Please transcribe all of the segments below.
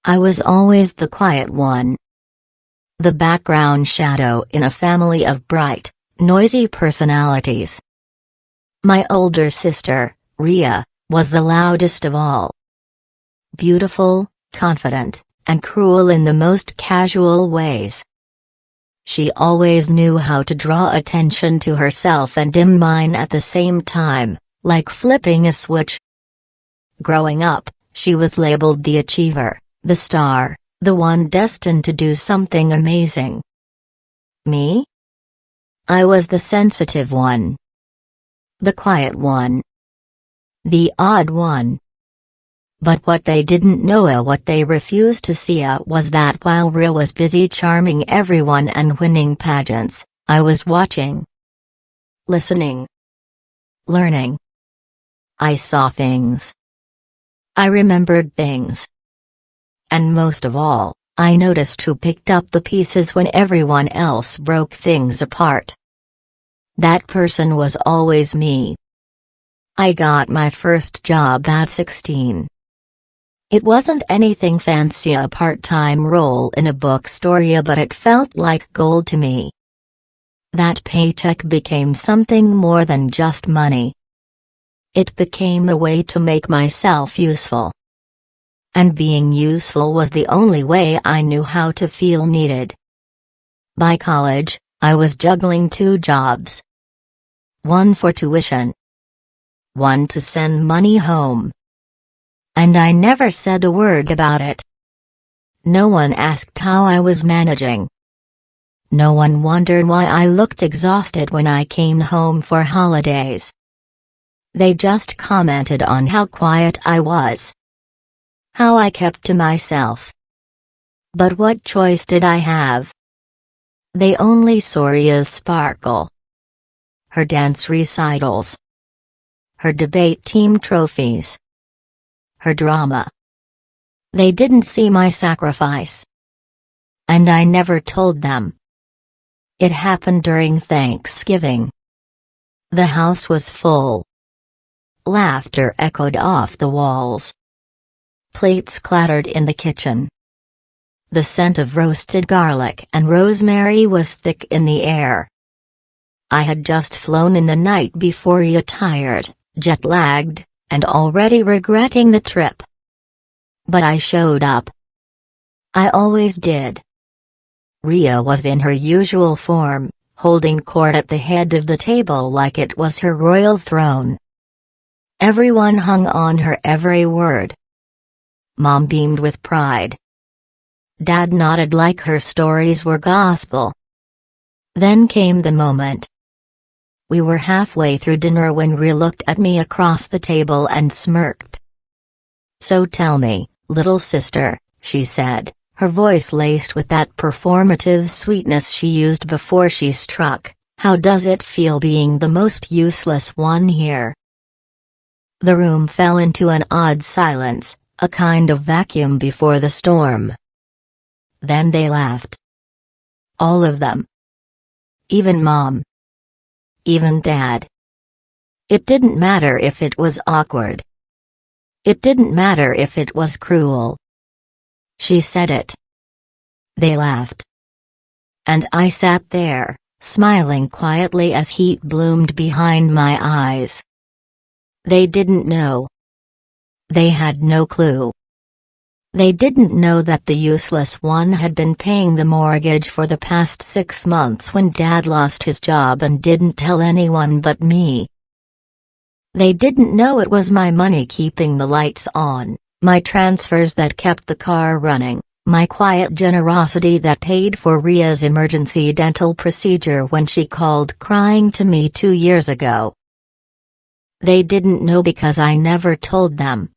I was always the quiet one. The background shadow in a family of bright, noisy personalities. My older sister, Ria, was the loudest of all. Beautiful, confident, and cruel in the most casual ways. She always knew how to draw attention to herself and dim mine at the same time, like flipping a switch. Growing up, she was labeled the achiever, the star, the one destined to do something amazing. Me? I was the sensitive one. The quiet one. The odd one. But what they didn't know or what they refused to see was that while Ria was busy charming everyone and winning pageants, I was watching. Listening. Learning. I saw things. I remembered things. And most of all, I noticed who picked up the pieces when everyone else broke things apart. That person was always me. I got my first job at 16. It wasn't anything fancy, a part-time role in a bookstore, but it felt like gold to me. That paycheck became something more than just money. It became a way to make myself useful. And being useful was the only way I knew how to feel needed. By college, I was juggling 2 jobs. One for tuition. One to send money home. And I never said a word about it. No one asked how I was managing. No one wondered why I looked exhausted when I came home for holidays. They just commented on how quiet I was. How I kept to myself. But what choice did I have? They only saw Ria's sparkle. Her dance recitals. Her debate team trophies. Her drama. They didn't see my sacrifice. And I never told them. It happened during Thanksgiving. The house was full. Laughter echoed off the walls. Plates clattered in the kitchen. The scent of roasted garlic and rosemary was thick in the air. I had just flown in the night before, tired, jet-lagged, and already regretting the trip. But I showed up. I always did. Ria was in her usual form, holding court at the head of the table like it was her royal throne. Everyone hung on her every word. Mom beamed with pride. Dad nodded like her stories were gospel. Then came the moment. We were halfway through dinner when Ria looked at me across the table and smirked. "So tell me, little sister," she said, her voice laced with that performative sweetness she used before she struck, "how does it feel being the most useless one here?" The room fell into an odd silence, a kind of vacuum before the storm. Then they laughed. All of them. Even Mom. Even Dad. It didn't matter if it was awkward. It didn't matter if it was cruel. She said it. They laughed. And I sat there, smiling quietly as heat bloomed behind my eyes. They didn't know. They had no clue. They didn't know that the useless one had been paying the mortgage for the past 6 months when Dad lost his job and didn't tell anyone but me. They didn't know it was my money keeping the lights on, my transfers that kept the car running, my quiet generosity that paid for Ria's emergency dental procedure when she called crying to me 2 years ago. They didn't know because I never told them.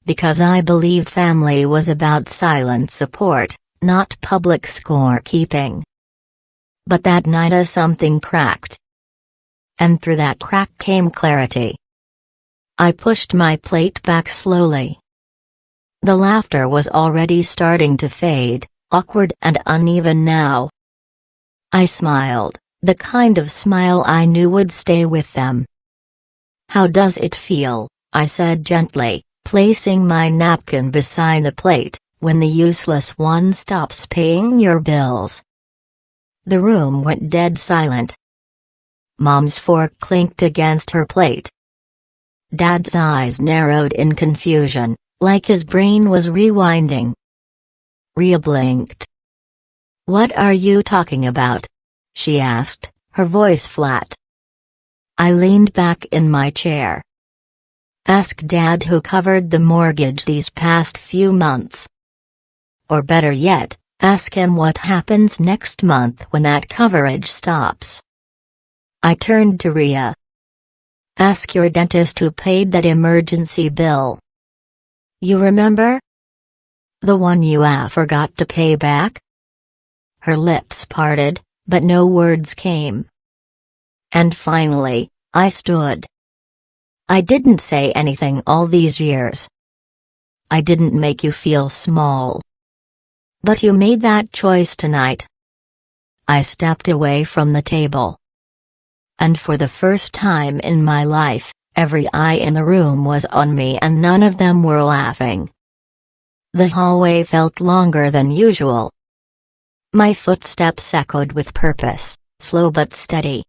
Because I believed family was about silent support, not public scorekeeping. But that night something cracked. And through that crack came clarity. I pushed my plate back slowly. The laughter was already starting to fade, awkward and uneven now. I smiled, the kind of smile I knew would stay with them. "How does it feel?" I said gently, placing my napkin beside the plate, when the useless one stops paying your bills. The room went dead silent. Mom's fork clinked against her plate. Dad's eyes narrowed in confusion, like his brain was rewinding. Ria blinked. "What are you talking about?" she asked, her voice flat. I leaned back in my chair. "Ask Dad who covered the mortgage these past few months. Or better yet, ask him what happens next month when that coverage stops." I turned to Ria. "Ask your dentist who paid that emergency bill. You remember? The one you forgot to pay back?" Her lips parted, but no words came. And finally, I stood. "I didn't say anything all these years. I didn't make you feel small. But you made that choice tonight." I stepped away from the table. And for the first time in my life, every eye in the room was on me and none of them were laughing. The hallway felt longer than usual. My footsteps echoed with purpose, slow but steady.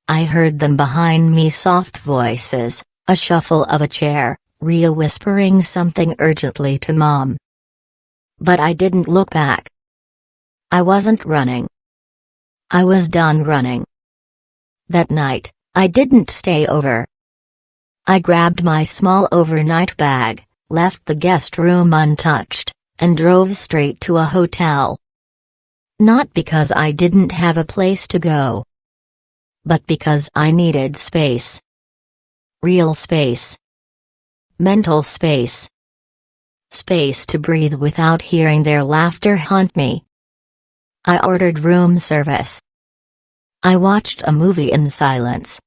I heard them behind me, soft voices, a shuffle of a chair, Ria whispering something urgently to Mom. But I didn't look back. I wasn't running. I was done running. That night, I didn't stay over. I grabbed my small overnight bag, left the guest room untouched, and drove straight to a hotel. Not because I didn't have a place to go, but because I needed space. Real space. Mental space. Space to breathe without hearing their laughter haunt me. I ordered room service. I watched a movie in silence.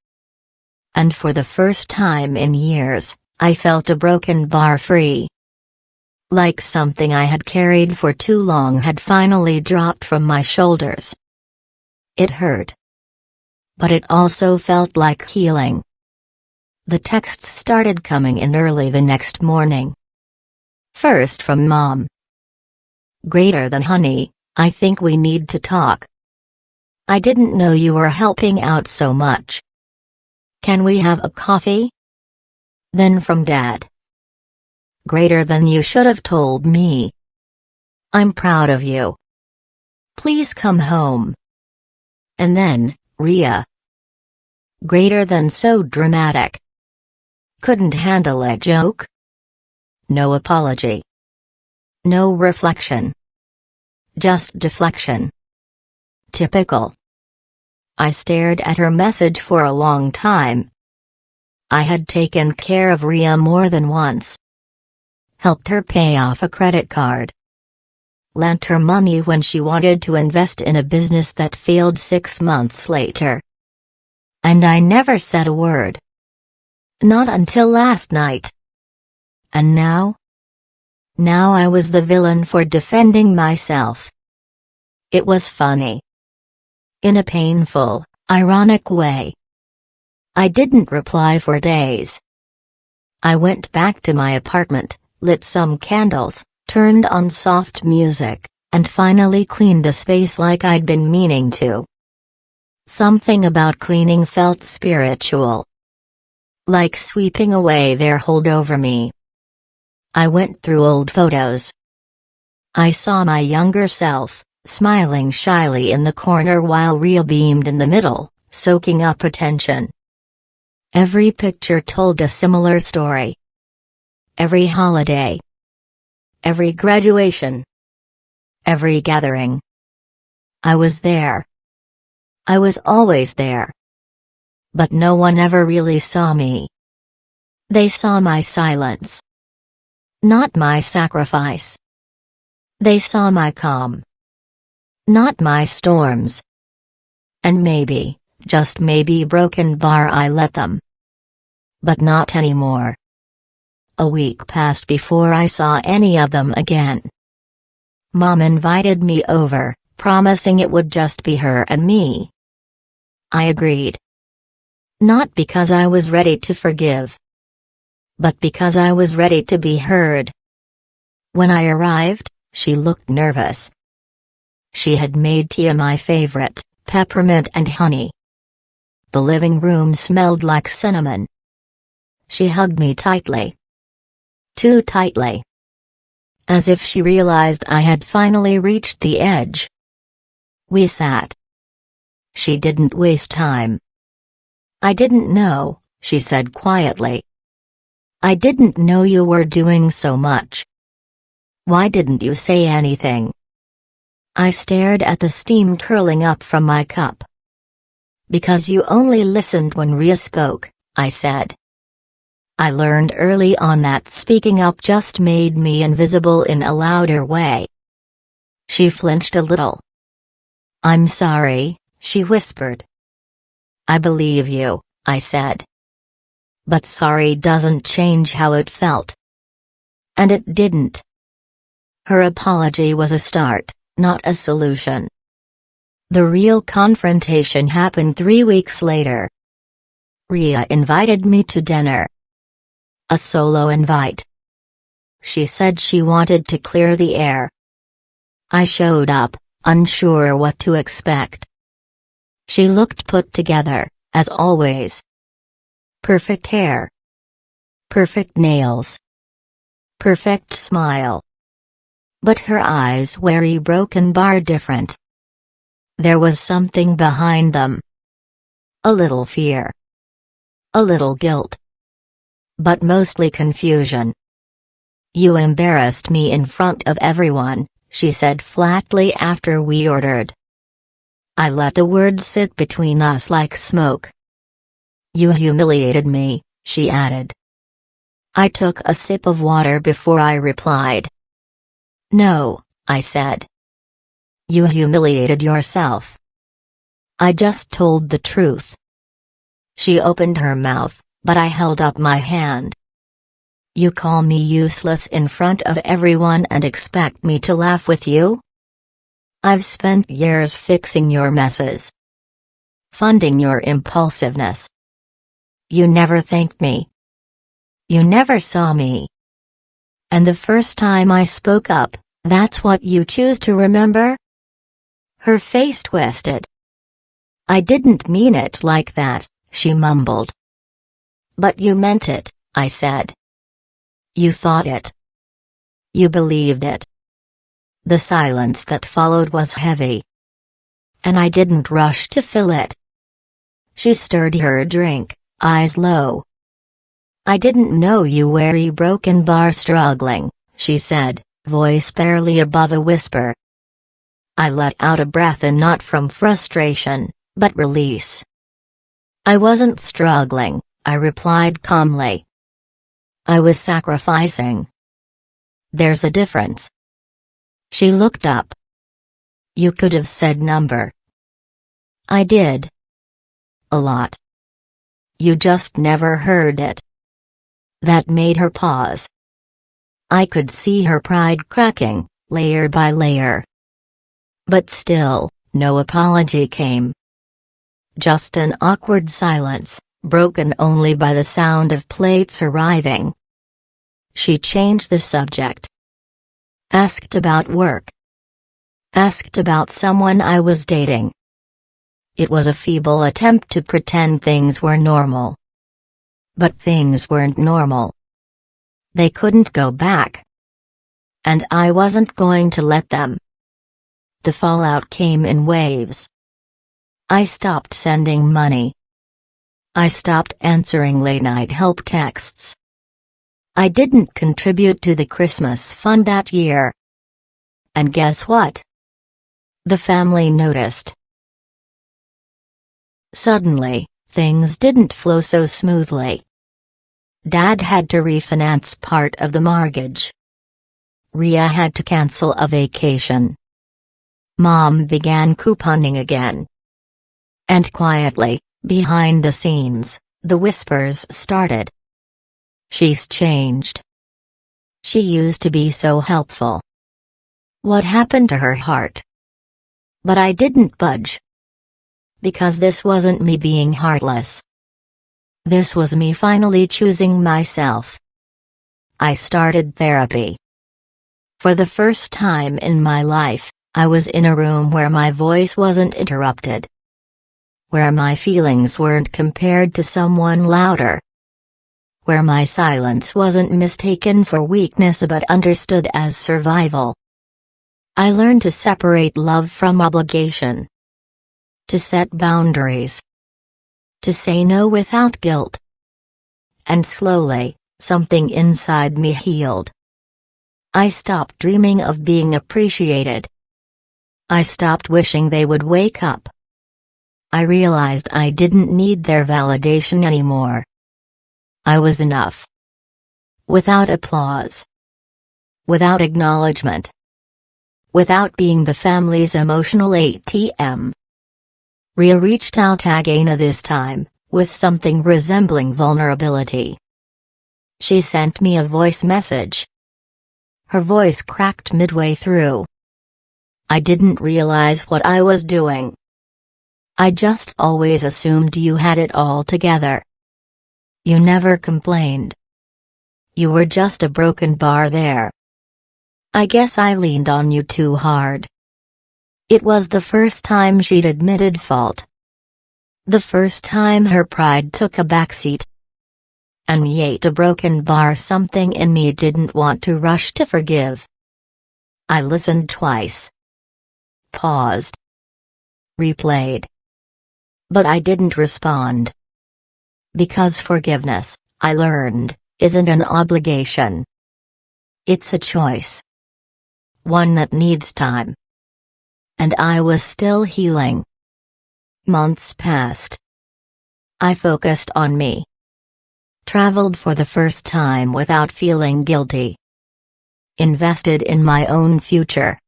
And for the first time in years, I felt a broken bar free. Like something I had carried for too long had finally dropped from my shoulders. It hurt. But it also felt like healing. The texts started coming in early the next morning. First from Mom. "Greater than honey, I think we need to talk. I didn't know you were helping out so much. Can we have a coffee?" Then from Dad. "Greater than you should have told me. I'm proud of you. Please come home." And then, Ria. Greater than so dramatic. Couldn't handle a joke. No apology. No reflection. Just deflection. Typical. I stared at her message for a long time. I had taken care of Ria more than once. Helped her pay off a credit card. Lent her money when she wanted to invest in a business that failed 6 months later. And I never said a word. Not until last night. And now? Now I was the villain for defending myself. It was funny. In a painful, ironic way. I didn't reply for days. I went back to my apartment, lit some candles, turned on soft music, and finally cleaned the space like I'd been meaning to. Something about cleaning felt spiritual. Like sweeping away their hold over me. I went through old photos. I saw my younger self, smiling shyly in the corner while Ria beamed in the middle, soaking up attention. Every picture told a similar story. Every holiday. Every graduation. Every gathering. I was there. I was always there. But no one ever really saw me. They saw my silence. Not my sacrifice. They saw my calm. Not my storms. And maybe, just maybe broken bar I let them. But not anymore. A week passed before I saw any of them again. Mom invited me over, promising it would just be her and me. I agreed. Not because I was ready to forgive. But because I was ready to be heard. When I arrived, she looked nervous. She had made tea, my favorite, peppermint and honey. The living room smelled like cinnamon. She hugged me tightly. Too tightly. As if she realized I had finally reached the edge. We sat. She didn't waste time. "I didn't know," she said quietly. "I didn't know you were doing so much. Why didn't you say anything?" I stared at the steam curling up from my cup. "Because you only listened when Ria spoke," I said. "I learned early on that speaking up just made me invisible in a louder way." She flinched a little. "I'm sorry," she whispered. "I believe you," I said. "But sorry doesn't change how it felt." And it didn't. Her apology was a start, not a solution. The real confrontation happened 3 weeks later. Ria invited me to dinner. A solo invite. She said she wanted to clear the air. I showed up, unsure what to expect. She looked put together, as always. Perfect hair. Perfect nails. Perfect smile. But her eyes were broken bar different. There was something behind them. A little fear. A little guilt. But mostly confusion. "You embarrassed me in front of everyone," she said flatly after we ordered. I let the words sit between us like smoke. "You humiliated me," she added. I took a sip of water before I replied. "No," I said. "You humiliated yourself. I just told the truth." She opened her mouth, but I held up my hand. "You call me useless in front of everyone and expect me to laugh with you? I've spent years fixing your messes. Funding your impulsiveness. You never thanked me. You never saw me. And the first time I spoke up, that's what you choose to remember?" Her face twisted. "I didn't mean it like that," she mumbled. "But you meant it," I said. "You thought it. You believed it." The silence that followed was heavy. And I didn't rush to fill it. She stirred her drink, eyes low. "I didn't know you were broken bar struggling," she said, voice barely above a whisper. I let out a breath, and not from frustration, but release. "I wasn't struggling," I replied calmly. "I was sacrificing. There's a difference." She looked up. "You could have said number." "I did. A lot. You just never heard it." That made her pause. I could see her pride cracking, layer by layer. But still, no apology came. Just an awkward silence, broken only by the sound of plates arriving. She changed the subject. Asked about work. Asked about someone I was dating. It was a feeble attempt to pretend things were normal. But things weren't normal. They couldn't go back. And I wasn't going to let them. The fallout came in waves. I stopped sending money. I stopped answering late-night help texts. I didn't contribute to the Christmas fund that year. And guess what? The family noticed. Suddenly, things didn't flow so smoothly. Dad had to refinance part of the mortgage. Ria had to cancel a vacation. Mom began couponing again. And quietly, behind the scenes, the whispers started. She's changed. She used to be so helpful. What happened to her heart? But I didn't budge. Because this wasn't me being heartless. This was me finally choosing myself. I started therapy. For the first time in my life, I was in a room where my voice wasn't interrupted. Where my feelings weren't compared to someone louder. Where my silence wasn't mistaken for weakness but understood as survival. I learned to separate love from obligation. To set boundaries. To say no without guilt. And slowly, something inside me healed. I stopped dreaming of being appreciated. I stopped wishing they would wake up. I realized I didn't need their validation anymore. I was enough. Without applause. Without acknowledgement. Without being the family's emotional ATM. Ria reached out again this time, with something resembling vulnerability. She sent me a voice message. Her voice cracked midway through. I didn't realize what I was doing. I just always assumed you had it all together. You never complained. You were just a broken bar there. I guess I leaned on you too hard. It was the first time she'd admitted fault. The first time her pride took a backseat. And yet a broken bar, something in me didn't want to rush to forgive. I listened twice. Paused. Replayed. But I didn't respond. Because forgiveness, I learned, isn't an obligation. It's a choice. One that needs time. And I was still healing. Months passed. I focused on me. Traveled for the first time without feeling guilty. Invested in my own future.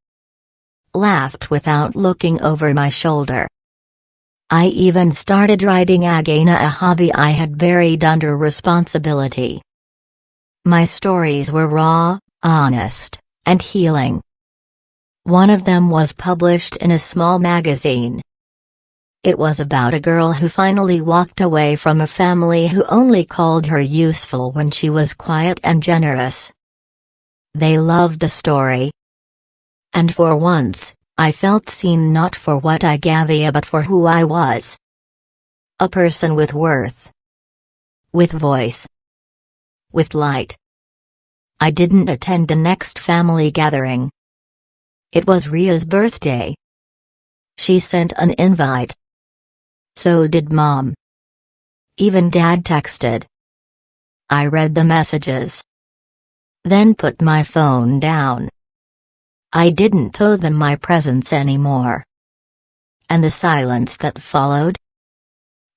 Laughed without looking over my shoulder. I even started writing again, a hobby I had buried under responsibility. My stories were raw, honest, and healing. One of them was published in a small magazine. It was about a girl who finally walked away from a family who only called her useful when she was quiet and generous. They loved the story. And for once, I felt seen, not for what I gave but for who I was. A person with worth. With voice. With light. I didn't attend the next family gathering. It was Ria's birthday. She sent an invite. So did Mom. Even Dad texted. I read the messages. Then put my phone down. I didn't owe them my presence anymore. And the silence that followed?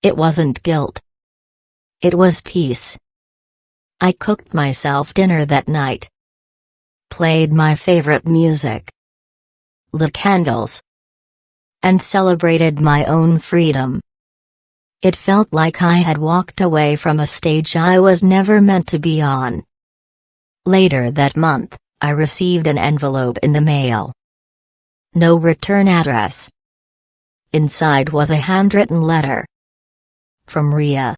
It wasn't guilt. It was peace. I cooked myself dinner that night. Played my favorite music. Lit candles. And celebrated my own freedom. It felt like I had walked away from a stage I was never meant to be on. Later that month, I received an envelope in the mail. No return address. Inside was a handwritten letter. From Ria.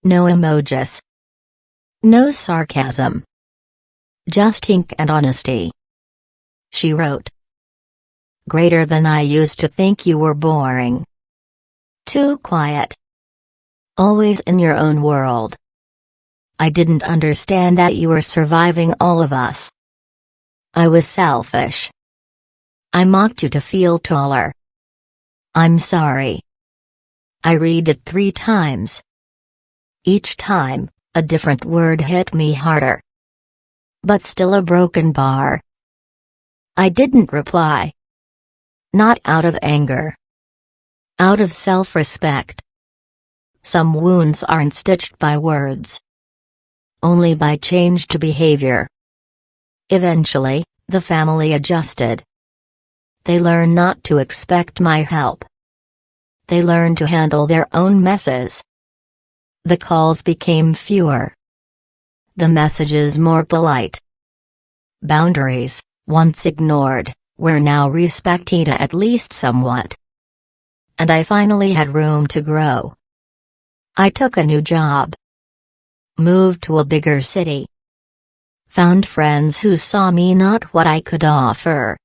No emojis. No sarcasm. Just ink and honesty. She wrote. Greater than I used to think you were boring. Too quiet. Always in your own world. I didn't understand that you were surviving all of us. I was selfish. I mocked you to feel taller. I'm sorry. I read it 3 times. Each time, a different word hit me harder. But still a broken bar. I didn't reply. Not out of anger. Out of self-respect. Some wounds aren't stitched by words. Only by changed behavior. Eventually, the family adjusted. They learned not to expect my help. They learned to handle their own messes. The calls became fewer. The messages more polite. Boundaries, once ignored, were now respected at least somewhat. And I finally had room to grow. I took a new job. Moved to a bigger city. Found friends who saw me not what I could offer.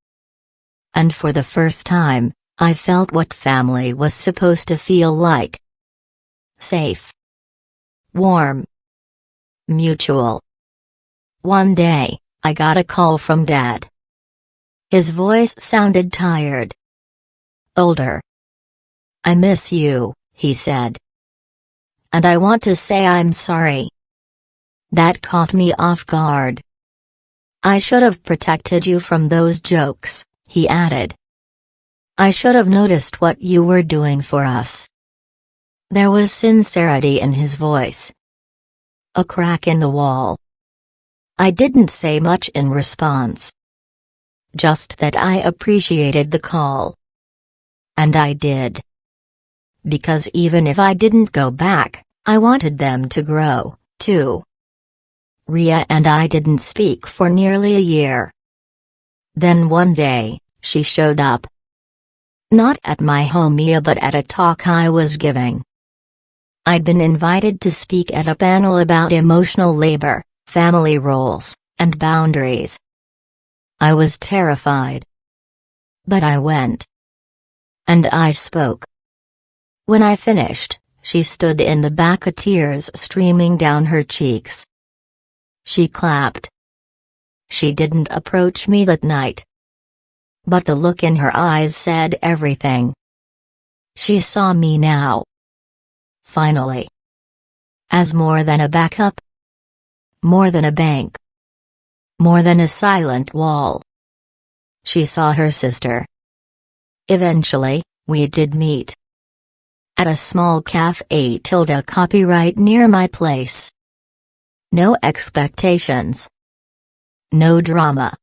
And for the first time, I felt what family was supposed to feel like. Safe. Warm. Mutual. One day, I got a call from Dad. His voice sounded tired. Older. "I miss you," he said. "And I want to say I'm sorry." That caught me off guard. "I should have protected you from those jokes," he added. "I should have noticed what you were doing for us." There was sincerity in his voice. A crack in the wall. I didn't say much in response. Just that I appreciated the call. And I did. Because even if I didn't go back, I wanted them to grow, too. Ria and I didn't speak for nearly a year. Then one day, she showed up. Not at my home but at a talk I was giving. I'd been invited to speak at a panel about emotional labor, family roles, and boundaries. I was terrified. But I went. And I spoke. When I finished, she stood in the back, tears streaming down her cheeks. She clapped. She didn't approach me that night. But the look in her eyes said everything. She saw me now. Finally. As more than a backup. More than a bank. More than a silent wall. She saw her sister. Eventually, we did meet. At a small cafe copyright near my place. No expectations. No drama.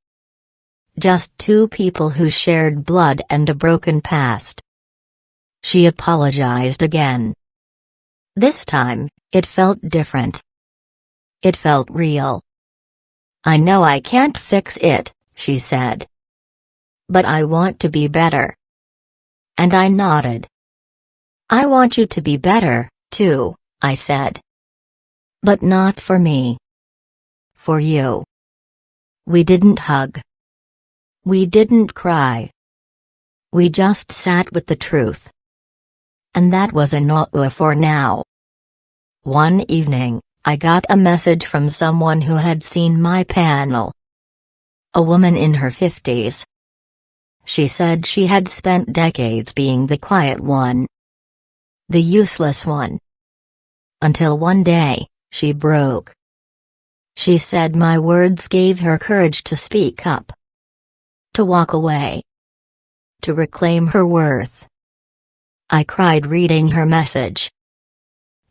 Just two people who shared blood and a broken past. She apologized again. This time, it felt different. It felt real. "I know I can't fix it," she said. "But I want to be better." And I nodded. "I want you to be better, too," I said. "But not for me. For you." We didn't hug. We didn't cry. We just sat with the truth. And that was enough for now. One evening, I got a message from someone who had seen my panel. A woman in her 50s. She said she had spent decades being the quiet one. The useless one. Until one day, she broke. She said my words gave her courage to speak up. To walk away. To reclaim her worth. I cried reading her message.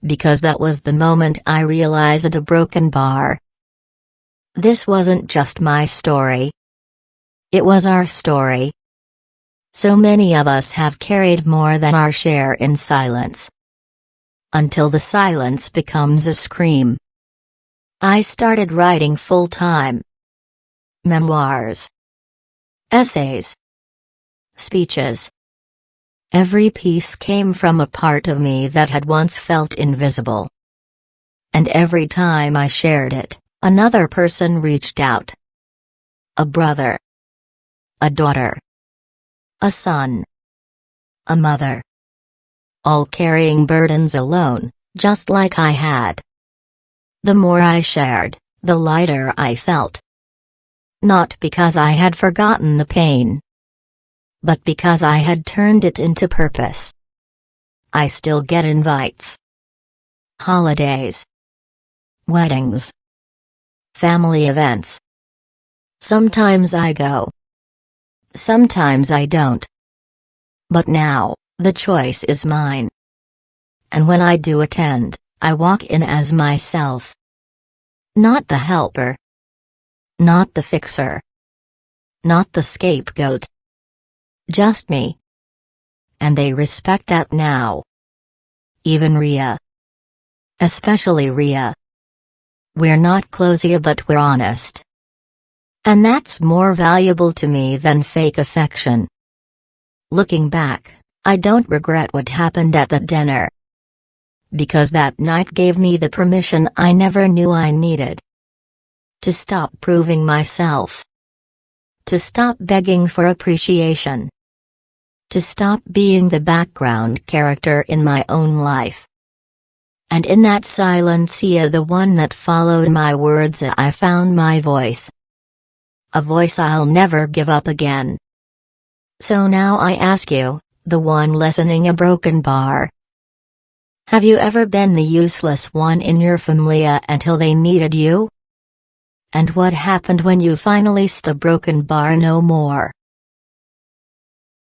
Because that was the moment I realized a broken bar. This wasn't just my story. It was our story. So many of us have carried more than our share in silence. Until the silence becomes a scream. I started writing full-time. Memoirs. Essays. Speeches. Every piece came from a part of me that had once felt invisible. And every time I shared it, another person reached out. A brother. A daughter. A son. A mother. All carrying burdens alone, just like I had. The more I shared, the lighter I felt. Not because I had forgotten the pain. But because I had turned it into purpose. I still get invites. Holidays. Weddings. Family events. Sometimes I go. Sometimes I don't. But now, the choice is mine. And when I do attend, I walk in as myself. Not the helper. Not the fixer. Not the scapegoat. Just me. And they respect that now. Even Ria. Especially Ria. We're not closey but we're honest. And that's more valuable to me than fake affection. Looking back, I don't regret what happened at that dinner. Because that night gave me the permission I never knew I needed. To stop proving myself. To stop begging for appreciation. To stop being the background character in my own life. And in that silence, the one that followed my words, I found my voice. A voice I'll never give up again. So now I ask you, the one listening a broken bar. Have you ever been the useless one in your family until they needed you? And what happened when you finally stood broken bar no more?